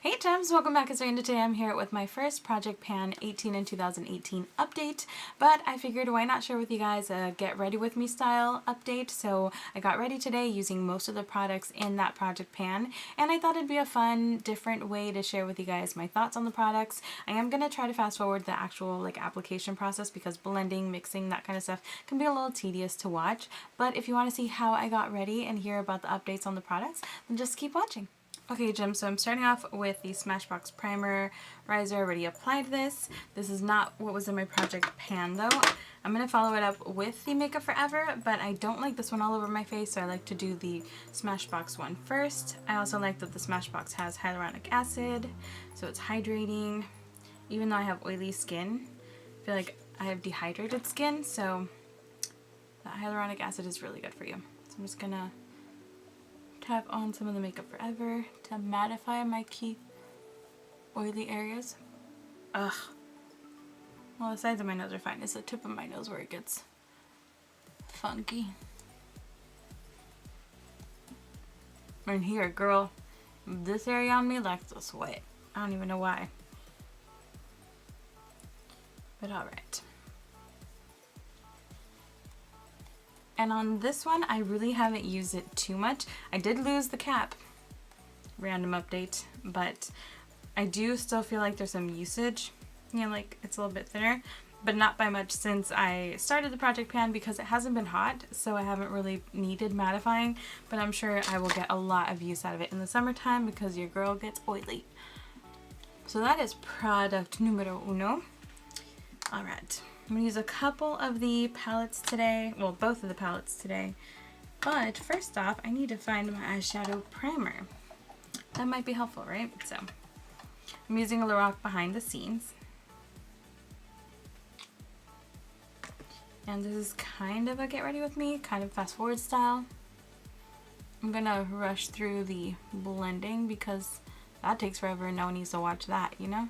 Hey gems, welcome back. It's Lorena. Today I'm here with my first Project Pan 18 in 2018 update, but I figured why not share with you guys a get ready with me style update. So I got ready today using most of the products in that Project Pan, and I thought it'd be a fun, different way to share with you guys my thoughts on the products. I am going to try to fast forward the actual application process because blending, mixing, that kind of stuff can be a little tedious to watch, but if you want to see how I got ready and hear about the updates on the products, then just keep watching. Okay, Jim, so I'm starting off with the Smashbox Primer Riser. I already applied this. This is not what was in my Project Pan, though. I'm going to follow it up with the Makeup Forever, but I don't like this one all over my face, so I like to do the Smashbox one first. I also like that the Smashbox has hyaluronic acid, so it's hydrating. Even though I have oily skin, I feel like I have dehydrated skin, so that hyaluronic acid is really good for you. So I'm just going to tap on some of the Makeup Forever to mattify my key oily areas. Ugh. Well, the sides of my nose are fine. It's the tip of my nose where it gets funky. And here, girl, this area on me likes to sweat. I don't even know why. But alright. And on this one, I really haven't used it too much. I did lose the cap, random update, but I do still feel like there's some usage. You know, like it's a little bit thinner, but not by much since I started the Project Pan because it hasn't been hot, so I haven't really needed mattifying, but I'm sure I will get a lot of use out of it in the summertime because your girl gets oily. So that is product numero uno. All right. I'm going to use a couple of the palettes today, well, both of the palettes today, but first off, I need to find my eyeshadow primer. That might be helpful, right? So, I'm using a Lorac Behind the Scenes, and this is kind of a get ready with me, kind of fast forward style. I'm going to rush through the blending because that takes forever and no one needs to watch that, you know?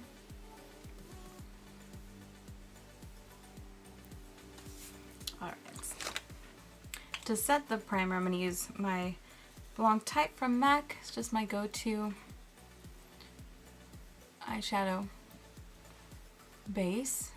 To set the primer, I'm going to use my Blanc Type from MAC. It's just my go-to eyeshadow base.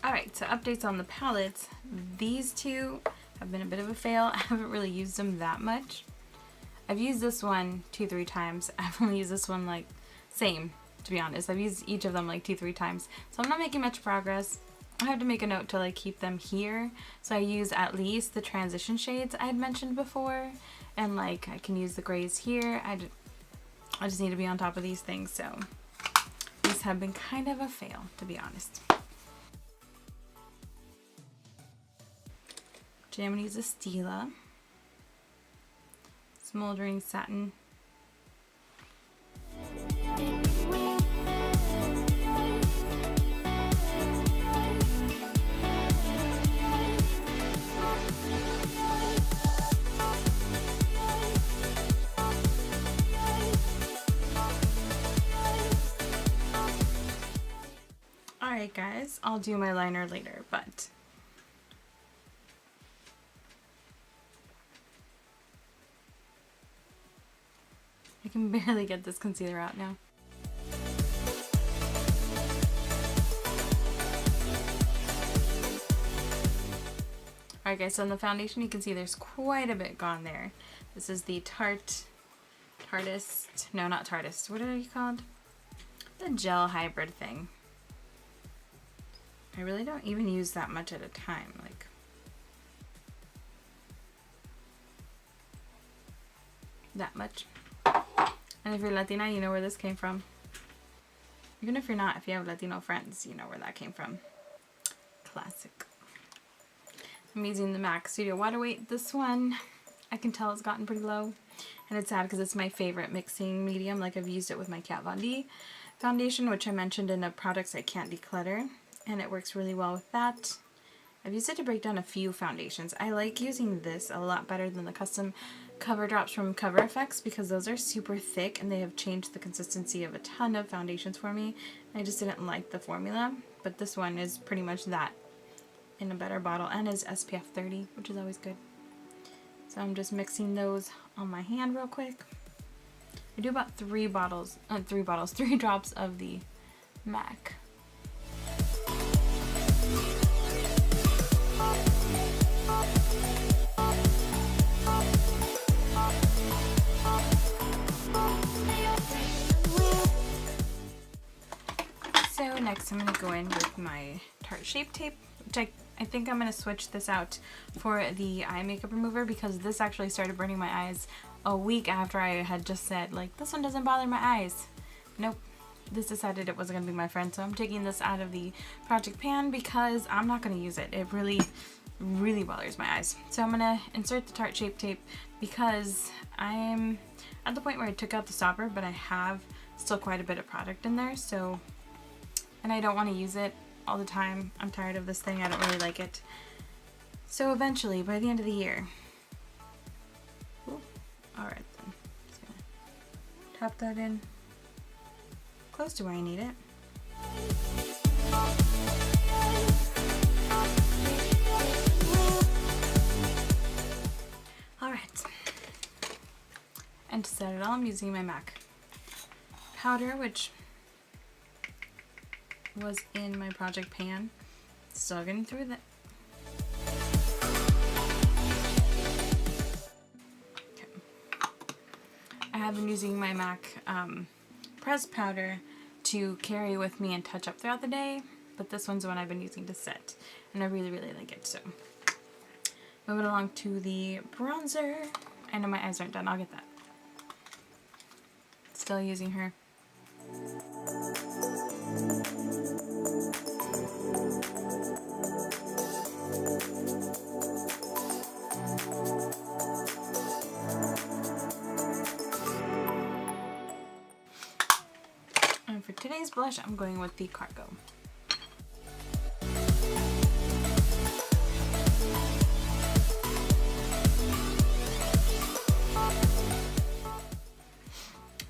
Alright, so updates on the palettes. These two have been a bit of a fail. I haven't really used them that much. I've used this one 2-3 times. I've only used this one same, to be honest. I've used each of them 2-3 times. So I'm not making much progress. I have to make a note to keep them here. So I use at least the transition shades I had mentioned before. And I can use the grays here. I just need to be on top of these things. So these have been kind of a fail, to be honest. Today I'm going to use a Stila Smoldering Satin. Alright guys, I'll do my liner later, but I can barely get this concealer out now. Alright guys, so in the foundation you can see there's quite a bit gone there. This is the Tartist, no not Tartist, what are you called? The gel hybrid thing. I really don't even use that much at a time, that much. And if you're Latina, you know where this came from. Even if you're not, if you have Latino friends, you know where that came from. classic. I'm using the MAC Studio Water Weight. This one, I can tell it's gotten pretty low. And it's sad because it's my favorite mixing medium. Like, I've used it with my Kat Von D foundation, which I mentioned in the products I can't declutter. And it works really well with that. I've used it to break down a few foundations. I like using this a lot better than the custom cover drops from Cover FX because those are super thick and they have changed the consistency of a ton of foundations for me. I just didn't like the formula, but this one is pretty much that in a better bottle and is SPF 30, which is always good. So I'm just mixing those on my hand real quick. I do about 3 drops of the MAC. So next I'm going to go in with my Tarte Shape Tape, which I think I'm going to switch this out for the eye makeup remover because this actually started burning my eyes a week after I had just said, like, this one doesn't bother my eyes. Nope. This decided it wasn't going to be my friend, so I'm taking this out of the project pan because I'm not going to use it. It really, really bothers my eyes. So I'm going to insert the Tarte Shape Tape because I'm at the point where I took out the stopper, but I have still quite a bit of product in there, so, and I don't want to use it all the time. I'm tired of this thing. I don't really like it. So eventually, by the end of the year, alright then, just gonna tap that in close to where I need it. Alright, and to set it all, I'm using my MAC powder, which was in my project pan. Still getting through that. Okay. I have been using my MAC pressed powder to carry with me and touch up throughout the day, but this one's the one I've been using to set, and I really, really like it. So moving along to the bronzer. I know my eyes aren't done. I'll get that. Still using her. And for today's blush, I'm going with the Cargo.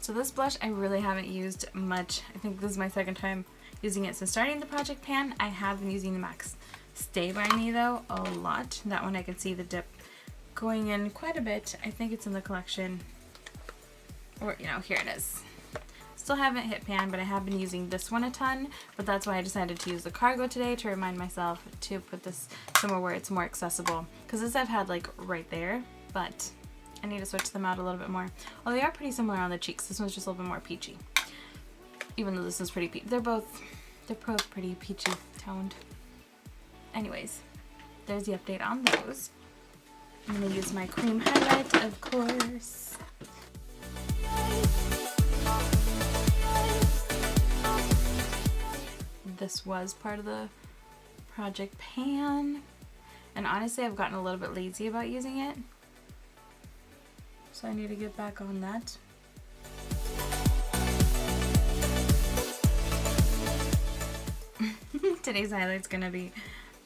So this blush I really haven't used much. I think this is my second time using it since starting the project pan. I have been using the MAC Stay By Me though a lot. That one I can see the dip going in quite a bit. I think it's in the collection, or you know, here it is. Still haven't hit pan, but I have been using this one a ton, but that's why I decided to use the Cargo today to remind myself to put this somewhere where it's more accessible, because this I've had like right there, but I need to switch them out a little bit more. Well, they are pretty similar on the cheeks. This one's just a little bit more peachy, even though this is pretty peachy. They're both pretty peachy toned. Anyways, there's the update on those. I'm gonna use my cream highlight, of course. This was part of the project pan, and honestly I've gotten a little bit lazy about using it, so I need to get back on that. Today's highlight's gonna be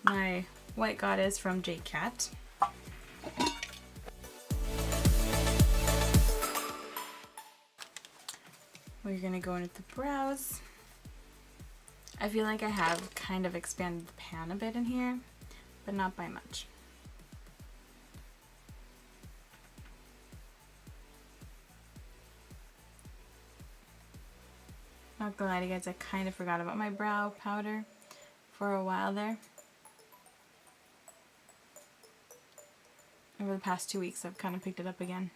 my White Goddess from J-Cat. We're gonna go in with the brows. I feel like I have kind of expanded the pan a bit in here, but not by much. Not gonna lie to you guys, I kind of forgot about my brow powder for a while there. Over the past 2 weeks, I've kind of picked it up again.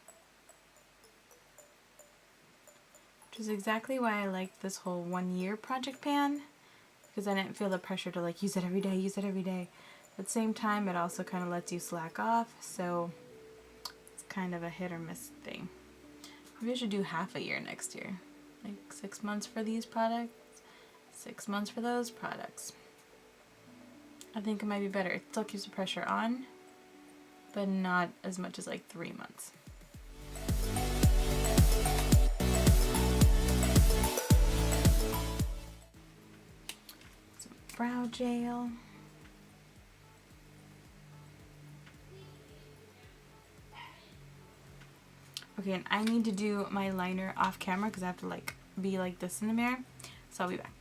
Which is exactly why I like this whole 1 year project pan, because I didn't feel the pressure to like use it every day, use it every day. At the same time, it also kind of lets you slack off, so it's kind of a hit or miss thing. Maybe I should do half a year next year. Like 6 months for these products, 6 months for those products. I think it might be better. It still keeps the pressure on, but not as much as like 3 months. Some brow gel. Okay, and I need to do my liner off camera because I have to like be like this in the mirror. So I'll be back.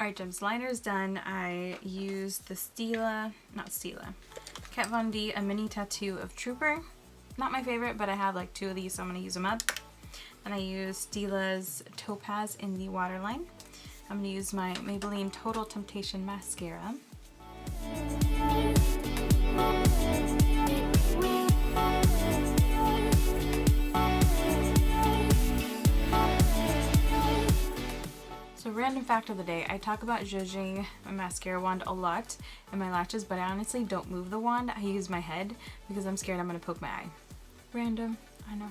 Alright, Gems, liner's done. I used the Kat Von D, a mini tattoo of Trooper. Not my favorite, but I have like 2 of these, so I'm going to use them up. And I used Stila's Topaz in the waterline. I'm going to use my Maybelline Total Temptation mascara. So random fact of the day, I talk about zhuzhing my mascara wand a lot in my lashes, but I honestly don't move the wand. I use my head because I'm scared I'm going to poke my eye. Random, I know.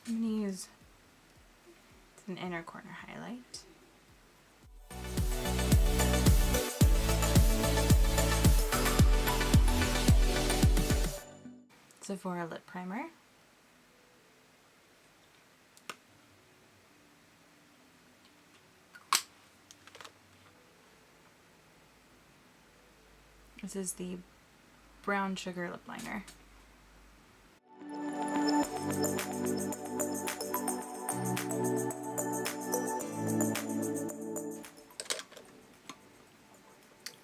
I'm going to use an inner corner highlight. Sephora lip primer. This is the brown sugar lip liner.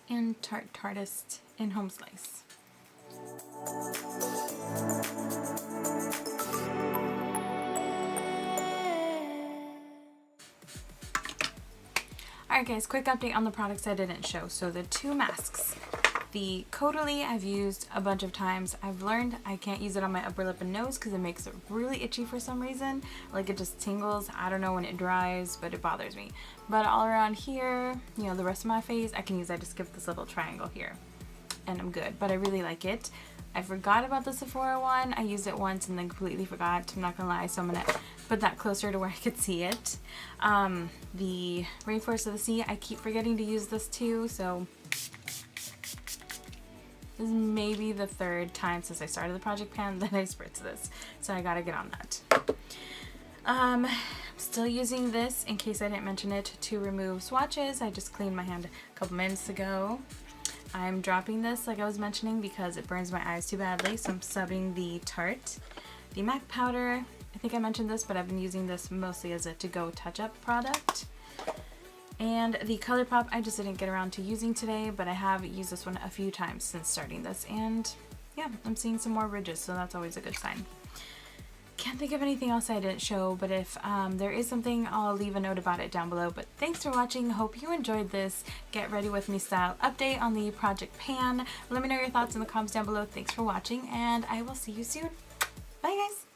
And Tartist in Home Slice. Alright guys, quick update on the products I didn't show. So the 2 masks. The Caudalie I've used a bunch of times. I've learned I can't use it on my upper lip and nose because it makes it really itchy for some reason. Like it just tingles. I don't know when it dries, but it bothers me. But all around here, you know, the rest of my face, I can use. I just skip this little triangle here and I'm good. But I really like it. I forgot about the Sephora one. I used it once and then completely forgot. I'm not gonna lie, so I'm gonna put that closer to where I could see it. The Rainforest of the Sea, I keep forgetting to use this too, so this is maybe the 3rd time since I started the project pan that I spritz this, so I gotta get on that. I'm still using this in case I didn't mention it to remove swatches. I just cleaned my hand a couple minutes ago. I'm dropping this like I was mentioning because it burns my eyes too badly, so I'm subbing the Tarte. The MAC powder, I think I mentioned this, but I've been using this mostly as a to-go touch-up product. And the ColourPop, I just didn't get around to using today, but I have used this one a few times since starting this, and yeah, I'm seeing some more ridges, so that's always a good sign. Can't think of anything else I didn't show, but if there is something, I'll leave a note about it down below. But thanks for watching. Hope you enjoyed this Get Ready With Me style update on the Project Pan. Let me know your thoughts in the comments down below. Thanks for watching, and I will see you soon. Bye, guys!